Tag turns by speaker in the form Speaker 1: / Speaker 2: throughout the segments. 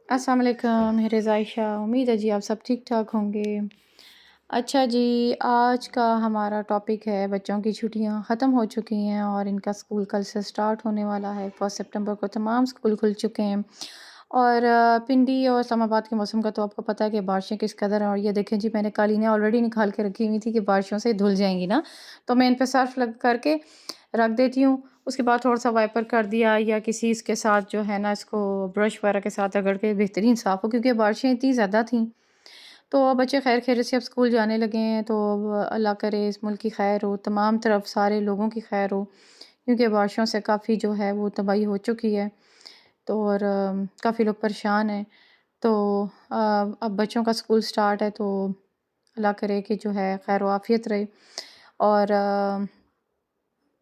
Speaker 1: अस्सलाम वालेकुम, मेरे ज़ायशा। उम्मीद है जी आप सब ठीक-ठाक होंगे। अच्छा जी, आज का हमारा टॉपिक है बच्चों की छुट्टियां ख़त्म हो चुकी हैं और इनका स्कूल कल से स्टार्ट होने वाला है। 1 सितंबर को तमाम स्कूल खुल चुके हैं और पिंडी और इस्लामाबाद के मौसम का तो आपको पता है कि बारिशें किस कदर हैं। और ये देखें जी, मैंने कालीनें ऑलरेडी निकाल के रखी हुई थी कि बारिशों से धुल जाएँगी ना, तो मैं इन पे सर्फ़ लग करके रख देती हूँ। उसके बाद थोड़ा-सा वाइपर कर दिया या किसी इसके साथ जो है ना, इसको ब्रश वगैरह के साथ रगड़ के बेहतरीन साफ़ हो, क्योंकि बारिशें इतनी ज़्यादा थीं। तो अब बच्चे खैर खैरियत से अब स्कूल जाने लगे हैं, तो अब अल्लाह करे इस मुल्क की खैर हो, तमाम तरफ सारे लोगों की खैर हो, क्योंकि बारिशों से काफ़ी जो है वो तबाही हो चुकी है। तो और काफ़ी लोग परेशान हैं। तो अब बच्चों का स्कूल स्टार्ट है, तो अल्लाह करे कि जो है खैर व आफ़ियत रहे। और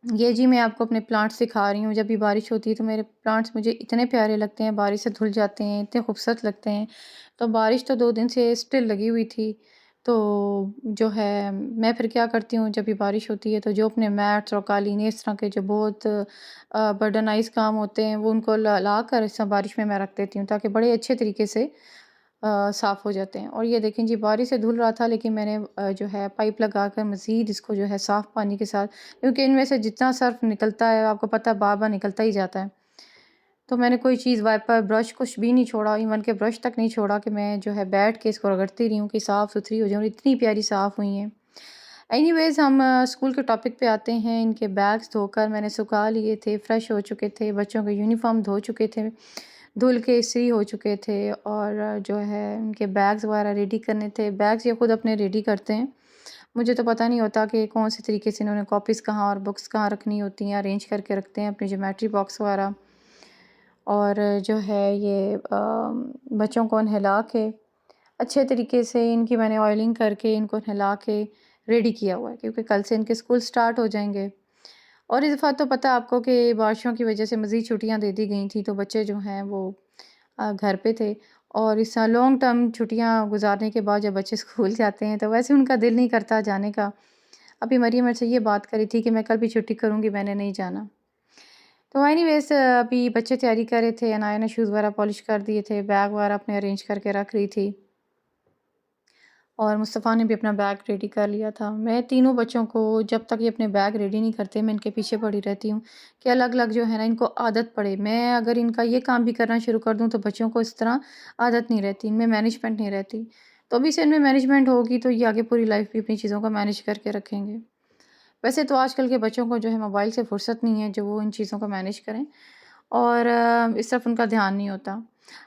Speaker 1: ये जी मैं आपको अपने प्लांट्स दिखा रही हूँ। जब भी बारिश होती है तो मेरे प्लांट्स मुझे इतने प्यारे लगते हैं, बारिश से धुल जाते हैं, इतने खूबसूरत लगते हैं। तो बारिश तो 2 दिन से स्टिल लगी हुई थी। तो जो है मैं फिर क्या करती हूँ, जब भी बारिश होती है तो जो अपने मैट्स और कालीनें इस तरह के जो बहुत बर्डनाइज़ काम होते हैं, वो उनको ला कर इस बारिश में मैं रख देती हूँ, ताकि बड़े अच्छे तरीके से साफ़ हो जाते हैं। और ये देखें जी, बारिश से धुल रहा था, लेकिन मैंने जो है पाइप लगाकर मज़ीद इसको जो है साफ़ पानी के साथ, क्योंकि इनमें से जितना सर्फ़ निकलता है आपको पता है बार-बार निकलता ही जाता है। तो मैंने कोई चीज़ वाइपर, ब्रश कुछ भी नहीं छोड़ा, इवन के ब्रश तक नहीं छोड़ा कि मैं जो है बैठ के इसको रगड़ती रही हूँ कि साफ़-सुथरी हो जाए, और इतनी प्यारी साफ़ हुई हैं। एनीवेज़ हम स्कूल के टॉपिक पे आते हैं। इनके बैग्स धोकर मैंने सुखा लिए थे, फ्रेश हो चुके थे, बच्चों के यूनिफ़ॉर्म धो चुके थे, धुल के इस्त्री हो चुके थे, और जो है उनके बैग्स वगैरह रेडी करने थे। बैग्स ये खुद अपने रेडी करते हैं। मुझे तो पता नहीं होता कि कौन से तरीके से इन्होंने कॉपीज़ कहाँ और बुक्स कहाँ रखनी होती हैं, अरेंज करके रखते हैं अपनी ज्योमेट्री बॉक्स वगैरह। और जो है ये बच्चों को नहला के अच्छे तरीके से इनकी मैंने ऑयलिंग करके इनको नहला के रेडी किया हुआ है, क्योंकि कल से इनके स्कूल स्टार्ट हो जाएंगे। और इस दफ़ा तो पता है आपको कि बारिशों की वजह से मज़ीद छुट्टियां दे दी गई थी, तो बच्चे जो हैं वो घर पे थे। और इस लॉन्ग टर्म छुट्टियां गुजारने के बाद जब बच्चे स्कूल जाते हैं तो वैसे उनका दिल नहीं करता जाने का। अभी मरियम मेरे से ये बात करी थी कि मैं कल भी छुट्टी करूँगी, मैंने नहीं जाना। तो एनीवेज़ अभी बच्चे तैयारी कर रहे थे, नए-नए शूज़ वगैरह पॉलिश कर दिए थे, बैग वगैरह अपने अरेंज करके रख रही थी। और मुस्तफ़ा ने भी अपना बैग रेडी कर लिया था। मैं तीनों बच्चों को जब तक ये अपने बैग रेडी नहीं करते, मैं इनके पीछे पड़ी रहती हूँ कि अलग-अलग जो है ना इनको आदत पड़े। मैं अगर इनका ये काम भी करना शुरू कर दूँ तो बच्चों को इस तरह आदत नहीं रहती, इनमें मैनेजमेंट नहीं रहती। तो अभी से इनमें मैनेजमेंट होगी तो ये आगे पूरी लाइफ़ भी अपनी चीज़ों को मैनेज करके रखेंगे। वैसे तो आजकल के बच्चों को जो है मोबाइल से फ़ुर्सत नहीं है जो वो इन चीज़ों को मैनेज करें, और इस तरफ उनका ध्यान नहीं होता।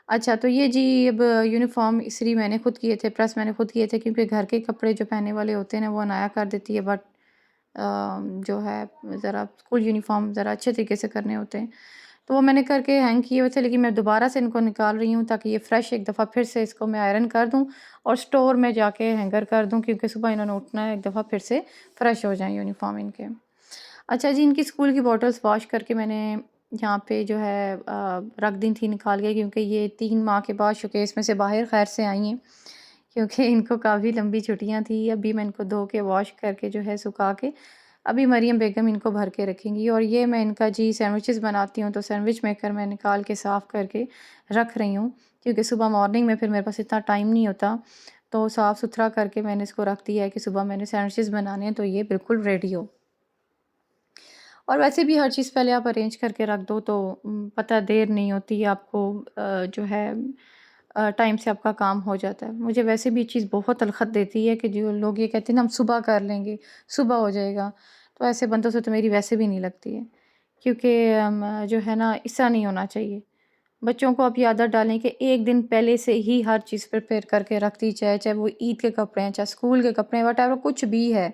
Speaker 1: अच्छा, तो ये जी अब यूनिफ़ॉर्म इस्त्री मैंने खुद किए थे, प्रेस मैंने खुद किए थे, क्योंकि घर के कपड़े जो पहनने वाले होते हैं ना वो अनाया कर देती है, बट जो है ज़रा स्कूल यूनिफ़ॉर्म ज़रा अच्छे तरीके से करने होते हैं। तो वो मैंने करके हैंग किए हुए थे, लेकिन मैं दोबारा से इनको निकाल रही हूँ ताकि ये फ्रेश एक दफ़ा फिर से इसको मैं आयरन कर दूँ और स्टोर में जाके हैंगर कर दूँ, क्योंकि सुबह इन्होंने उठना है, एक दफ़ा फिर से फ्रेश हो जाएँ यूनिफ़ॉर्म इनके। अच्छा जी, इनकी स्कूल की बॉटल्स वॉश करके मैंने यहाँ पे जो है रख दी थी निकाल के, क्योंकि ये 3 माह के बाद शोकेस में से बाहर खैर से आई हैं, क्योंकि इनको काफ़ी लंबी छुट्टियाँ थी। अभी मैं इनको धो के वॉश करके जो है सुखा के अभी मरियम बेगम इनको भर के रखेंगी। और ये मैं इनका जी सैंडविचेस बनाती हूँ, तो सैंडविच मेकर मैं निकाल के साफ़ करके रख रही हूँ, क्योंकि सुबह मॉर्निंग में फिर मेरे पास इतना टाइम नहीं होता। तो साफ़ सुथरा करके मैंने इसको रख दिया है कि सुबह मैंने सैंडविचेस बनाने हैं तो ये बिल्कुल रेडी हो। और वैसे भी हर चीज़ पहले आप अरेंज करके रख दो तो पता है देर नहीं होती है आपको, जो है टाइम से आपका काम हो जाता है। मुझे वैसे भी ये चीज़ बहुत तलख़त देती है कि जो लोग ये कहते हैं ना हम सुबह कर लेंगे, सुबह हो जाएगा, तो ऐसे बंदों से तो मेरी वैसे भी नहीं लगती है, क्योंकि जो है ना ऐसा नहीं होना चाहिए। बच्चों को आप ये आदत डालें कि एक दिन पहले से ही हर चीज़ प्रिपेयर करके रख दी जाए, चाहे वो ईद के कपड़े हैं, चाहे स्कूल के कपड़े हैं, व्हाटएवर कुछ भी है।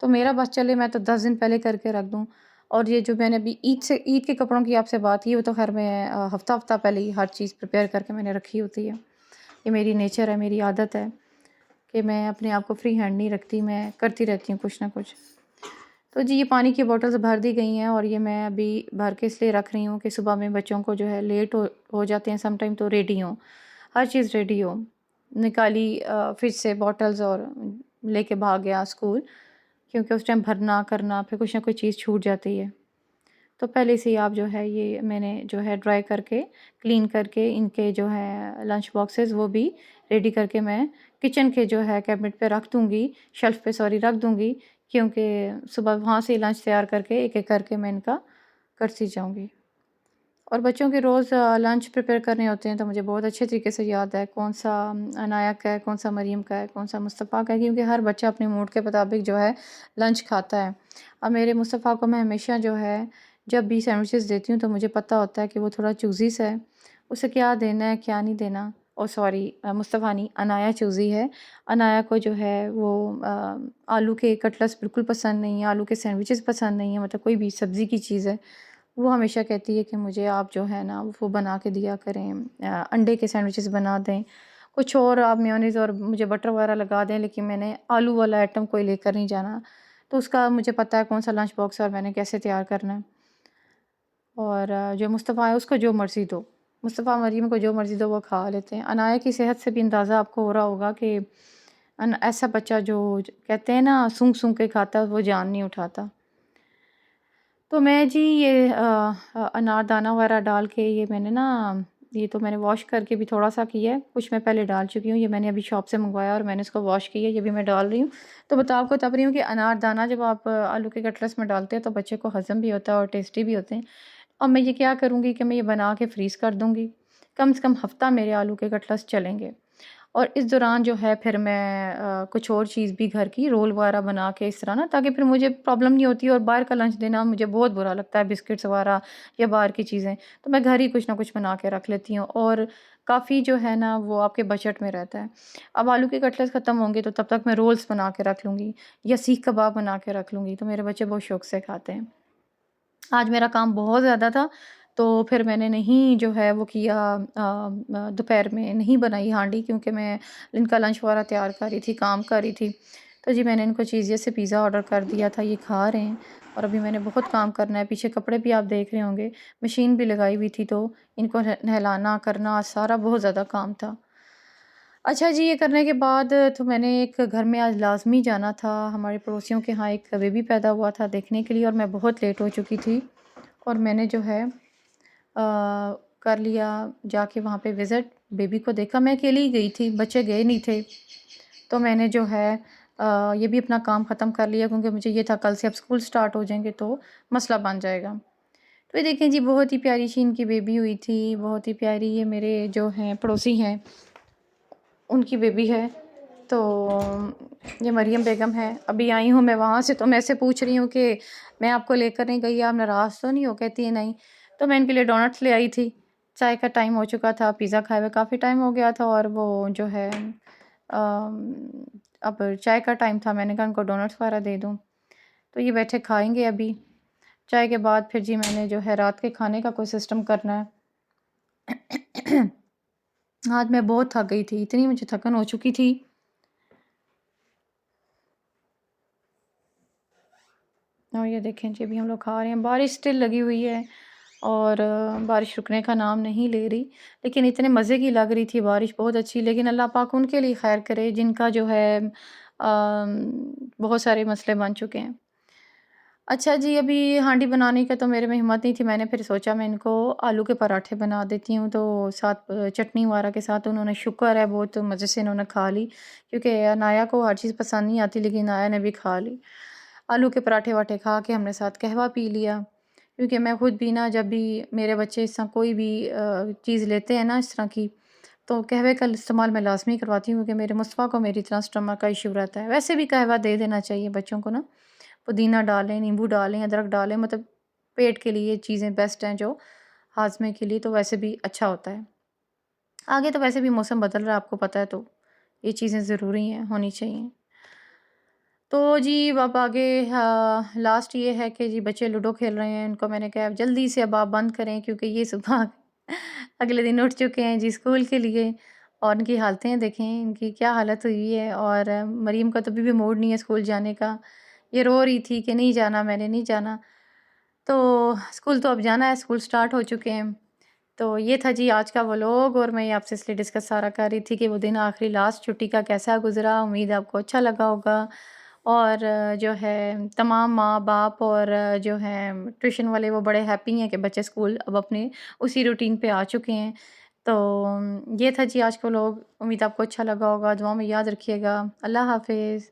Speaker 1: तो मेरा बस चले मैं तो 10 दिन पहले करके रख दूँ। और ये जो मैंने अभी ईद के कपड़ों की आपसे बात की, वो तो ख़ैर मैं हफ़्ता-हफ़्ता पहले ही हर चीज़ प्रिपेयर करके मैंने रखी होती है। ये मेरी नेचर है, मेरी आदत है कि मैं अपने आप को फ्री हैंड नहीं रखती, मैं करती रहती हूँ कुछ ना कुछ। तो जी ये पानी की बॉटल्स भर दी गई हैं, और ये मैं अभी भर के इसलिए रख रही हूँ कि सुबह में बच्चों को जो है लेट हो जाते हैं सम टाइम, तो रेडी हों, हर चीज़ रेडी हो। निकाली फ्रिज से बॉटल्स और लेके भाग गया स्कूल, क्योंकि उस टाइम भरना करना फिर कुछ ना कुछ चीज़ छूट जाती है। तो पहले से ही आप जो है ये मैंने जो है ड्राई करके, क्लीन करके इनके जो है लंच बॉक्सेस वो भी रेडी करके मैं किचन के जो है कैबिनेट पे रख दूँगी, शेल्फ़ पे सॉरी रख दूँगी, क्योंकि सुबह वहाँ से लंच तैयार करके एक-एक करके मैं इनका करती जाऊँगी। और बच्चों के रोज़ लंच प्रिपेयर करने होते हैं तो मुझे बहुत अच्छे तरीके से याद है कौन-सा अनाया का है, कौन-सा मरीम का है, कौन-सा मुस्तफ़ा का है, क्योंकि हर बच्चा अपने मूड के मुताबिक जो है लंच खाता है। अब मेरे मुस्तफ़ा को मैं हमेशा जो है जब भी सैंडविचेस देती हूँ तो मुझे पता होता है कि वो थोड़ा चूज़ी सा है, उसे क्या देना है, क्या नहीं देना। ओह सॉरी मुस्तफ़ा नहीं, अनाया चूज़ी है। अनाया को जो है वो आलू के कटलेट्स बिल्कुल पसंद नहीं है, आलू के सैंडविचेस पसंद नहीं है, मतलब कोई भी सब्ज़ी की चीज़ है वो हमेशा कहती है कि मुझे आप जो है ना वो बना के दिया करें, अंडे के सैंडविचेस बना दें, कुछ और आप मेयोनीज़ और मुझे बटर वगैरह लगा दें, लेकिन मैंने आलू वाला आइटम कोई लेकर नहीं जाना। तो उसका मुझे पता है कौन-सा लंच बॉक्स है और मैंने कैसे तैयार करना है। और जो मुस्तफ़ा है उसको जो मर्ज़ी दो, मुस्तफ़ा मरीम को जो मर्ज़ी दो वो खा लेते हैं। अनाया की सेहत से भी अंदाज़ा आपको हो रहा होगा कि ऐसा बच्चा जो कहते हैं ना सूंघ-सूंघ के खाता है वो जान नहीं उठाता। तो मैं जी ये अनारदाना वगैरह डाल के ये मैंने ना ये तो मैंने वॉश करके भी थोड़ा-सा किया है, कुछ मैं पहले डाल चुकी हूँ। ये मैंने अभी शॉप से मंगवाया और मैंने इसको वॉश किया है, ये भी मैं डाल रही हूँ। तो आपको बता रही हूँ कि अनारदाना जब आप आलू के कटलेट्स में डालते हैं तो बच्चे को हज़म भी होता है और टेस्टी भी होते हैं। और मैं ये क्या करूँगी कि मैं ये बना के फ्रीज़ कर दूँगी। कम से कम हफ़्ता मेरे आलू के कटलेट्स चलेंगे। और इस दौरान जो है फिर मैं कुछ और चीज़ भी घर की रोल वगैरह बना के इस तरह ना, ताकि फिर मुझे प्रॉब्लम नहीं होती और बाहर का लंच देना मुझे बहुत बुरा लगता है, बिस्किट्स वगैरह या बाहर की चीज़ें। तो मैं घर ही कुछ ना कुछ बना के रख लेती हूँ और काफ़ी जो है ना वो आपके बजट में रहता है। अब आलू के कटलेट्स ख़त्म होंगे तो तब तक मैं रोल्स बना के रख लूँगी या सीख कबाब बना के रख लूँगी, तो मेरे बच्चे बहुत शौक से खाते हैं। आज मेरा काम बहुत ज़्यादा था, तो फिर मैंने नहीं जो है वो किया, दोपहर में नहीं बनाई हांडी, क्योंकि मैं इनका लंच वगैरह तैयार कर रही थी, काम कर रही थी। तो जी मैंने इनको चीज़ जैसे पिज़्ज़ा ऑर्डर कर दिया था, ये खा रहे हैं और अभी मैंने बहुत काम करना है। पीछे कपड़े भी आप देख रहे होंगे, मशीन भी लगाई हुई थी, तो इनको नहलाना, करना सारा बहुत ज़्यादा काम था। अच्छा जी, ये करने के बाद तो मैंने एक घर में आज लाज़मी जाना था, हमारे पड़ोसियों के यहाँ एक बेबी पैदा हुआ था देखने के लिए और मैं बहुत लेट हो चुकी थी और मैंने जो है कर लिया जाके वहाँ पे विज़िट, बेबी को देखा। मैं अकेली ही गई थी, बच्चे गए नहीं थे। तो मैंने जो है ये भी अपना काम ख़त्म कर लिया, क्योंकि मुझे ये था कल से अब स्कूल स्टार्ट हो जाएँगे तो मसला बन जाएगा। तो ये देखें जी, बहुत ही प्यारी सी इनकी बेबी हुई थी, बहुत ही प्यारी। ये मेरे जो हैं पड़ोसी हैं उनकी बेबी है। तो ये मरियम बेगम है। अभी आई हूँ मैं वहाँ से, तो मैं इससे पूछ रही हूँ कि मैं आपको लेकर नहीं गई, आप नाराज़ तो नहीं हो? कहती है नहीं। तो मैं इनके लिए डोनट्स ले आई थी। चाय का टाइम हो चुका था, पिज़्ज़ा खाए हुए काफ़ी टाइम हो गया था और वो जो है अब चाय का टाइम था, मैंने कहा उनको डोनट्स वगैरह दे दूँ। तो ये बैठे खाएँगे अभी। चाय के बाद फिर जी मैंने जो है रात के खाने का कोई सिस्टम करना है। आज मैं बहुत थक गई थी, इतनी मुझे थकन हो चुकी थी। और ये देखें जी, अभी हम लोग खा रहे हैं। बारिश स्टिल लगी हुई है और बारिश रुकने का नाम नहीं ले रही। लेकिन इतने मज़े की लग रही थी बारिश, बहुत अच्छी। लेकिन अल्लाह पाक उनके लिए खैर करे जिनका जो है बहुत सारे मसले बन चुके हैं। अच्छा जी, अभी हांडी बनाने का तो मेरे में हिम्मत नहीं थी। मैंने फिर सोचा मैं इनको आलू के पराठे बना देती हूँ, तो साथ चटनी वगैरह के साथ उन्होंने शुक्र है बहुत मज़े से इन्होंने खा ली, क्योंकि अनाया को हर चीज़ पसंद नहीं आती, लेकिन अनाया ने भी खा ली। आलू के पराठे-वराठे खा के हमने साथ कहवा पी लिया, क्योंकि मैं खुद भी ना जब भी मेरे बच्चे इस तरह कोई भी चीज़ लेते हैं ना इस तरह की, तो कहवे का इस्तेमाल मैं लाज़मी करवाती हूँ, क्योंकि मेरे मुस्तफ़ा को मेरी तरह स्टमक का इश्यू रहता है। वैसे भी कहवा दे देना चाहिए बच्चों को ना, पुदीना डालें, नींबू डालें, अदरक डालें, मतलब पेट के लिए चीज़ें बेस्ट हैं जो हाज़मे के लिए, तो वैसे भी अच्छा होता है। आगे तो वैसे भी मौसम बदल रहा है, आपको पता है, तो ये चीज़ें ज़रूरी हैं, होनी चाहिए। तो जी अब आगे लास्ट ये है कि जी बच्चे लूडो खेल रहे हैं, उनको मैंने कहा जल्दी से अब आप बंद करें, क्योंकि ये सुबह अगले दिन उठ चुके हैं जी स्कूल के लिए और इनकी हालतें देखें, इनकी क्या हालत हुई है। और मरीम का तो अभी भी मूड नहीं है स्कूल जाने का, ये रो रही थी कि नहीं जाना, मैंने नहीं जाना। तो स्कूल तो अब जाना है, स्कूल स्टार्ट हो चुके हैं। तो ये था जी आज का व्लॉग और मैं ये आपसे इसलिए डिस्कस सारा कर रही थी कि वो दिन आखिरी लास्ट छुट्टी का कैसा गुज़रा। उम्मीद है आपको अच्छा लगा होगा और जो है तमाम माँ-बाप और जो हैं ट्यूशन वाले वो बड़े हैप्पी हैं कि बच्चे स्कूल अब अपने उसी रूटीन पे आ चुके हैं। तो ये था जी आज का व्लॉग। उम्मीद आपको अच्छा लगा होगा। दुआ में याद रखिएगा। अल्लाह हाफ़िज़।